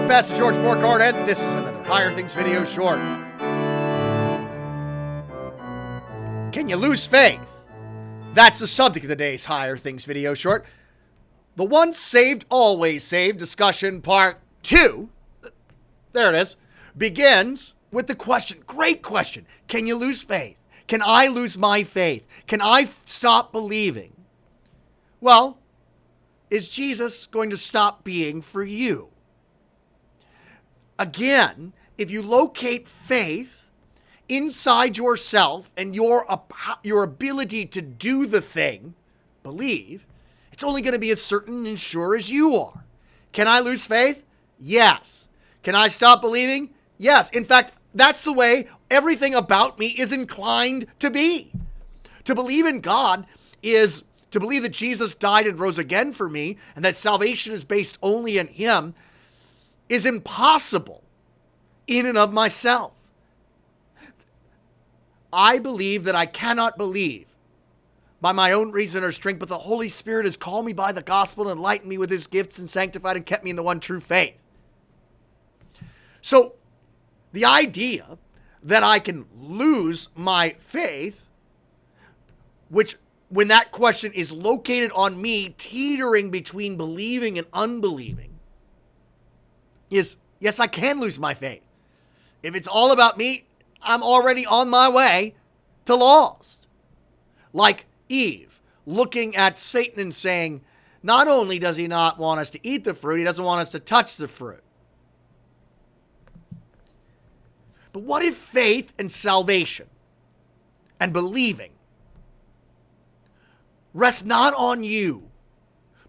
I'm Pastor George Borghardt, and this is another Higher Things video short. Can you lose faith? That's the subject of today's Higher Things video short. The once saved, always saved discussion part 2, there it is, begins with the question, great question, can you lose faith? Can I lose my faith? Can I stop believing? Well, is Jesus going to stop being for you? Again, if you locate faith inside yourself and your ability to do the thing, believe, it's only going to be as certain and sure as you are. Can I lose faith? Yes. Can I stop believing? Yes. In fact, that's the way everything about me is inclined to be. To believe in God is to believe that Jesus died and rose again for me and that salvation is based only in Him is impossible in and of myself. I believe that I cannot believe by my own reason or strength, but the Holy Spirit has called me by the gospel and enlightened me with His gifts and sanctified and kept me in the one true faith. So the idea that I can lose my faith, which when that question is located on me, teetering between believing and unbelieving, is, yes, I can lose my faith. If it's all about me, I'm already on my way to lost. Like Eve, looking at Satan and saying, not only does he not want us to eat the fruit, he doesn't want us to touch the fruit. But what if faith and salvation and believing rest not on you,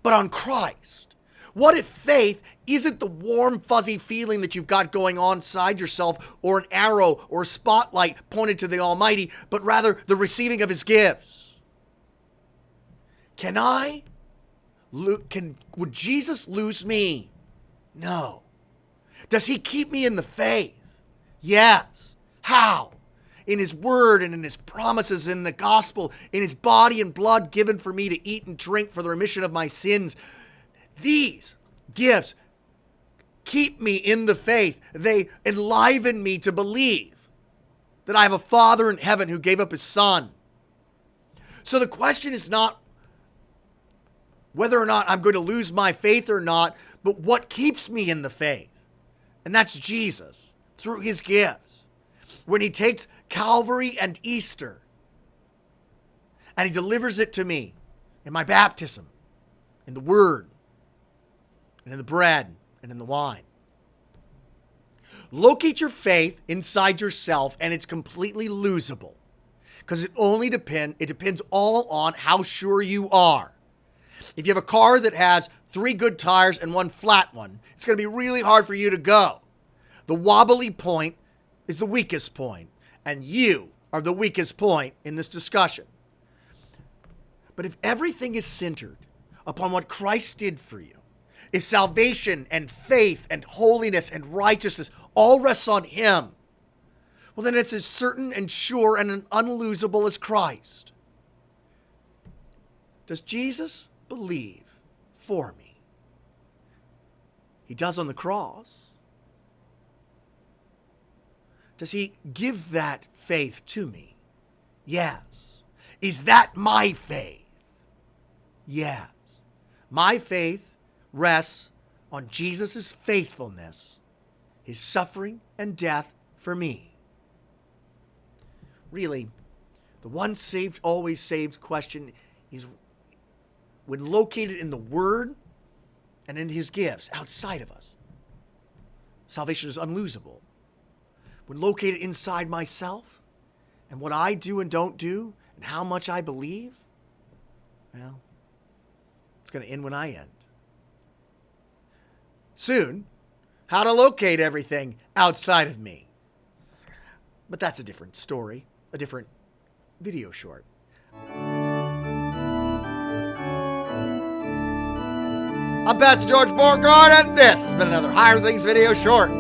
but on Christ? What if faith isn't the warm, fuzzy feeling that you've got going on inside yourself, or an arrow or a spotlight pointed to the Almighty, but rather the receiving of His gifts? Would Jesus lose me? No. Does He keep me in the faith? Yes. How? In His word and in His promises in the gospel, in His body and blood given for me to eat and drink for the remission of my sins. These gifts keep me in the faith. They enliven me to believe that I have a Father in heaven who gave up His Son. So the question is not whether or not I'm going to lose my faith or not, but what keeps me in the faith. And that's Jesus through His gifts. When He takes Calvary and Easter and He delivers it to me in my baptism, in the Word, and in the bread, and in the wine. Locate your faith inside yourself, and it's completely losable. Because it depends all on how sure you are. If you have a car that has 3 good tires and 1 flat one, it's going to be really hard for you to go. The wobbly point is the weakest point, and you are the weakest point in this discussion. But if everything is centered upon what Christ did for you, if salvation and faith and holiness and righteousness all rests on Him, well, then it's as certain and sure and unlosable as Christ. Does Jesus believe for me? He does on the cross. Does He give that faith to me? Yes. Is that my faith? Yes. My faith rests on Jesus' faithfulness, His suffering and death for me. Really, the once saved, always saved question is, when located in the Word and in His gifts outside of us, salvation is unlosable. When located inside myself and what I do and don't do and how much I believe, well, it's going to end when I end. Soon, how to locate everything outside of me. But that's a different story, a different video short. I'm Pastor George Borghardt, and this has been another Higher Things video short.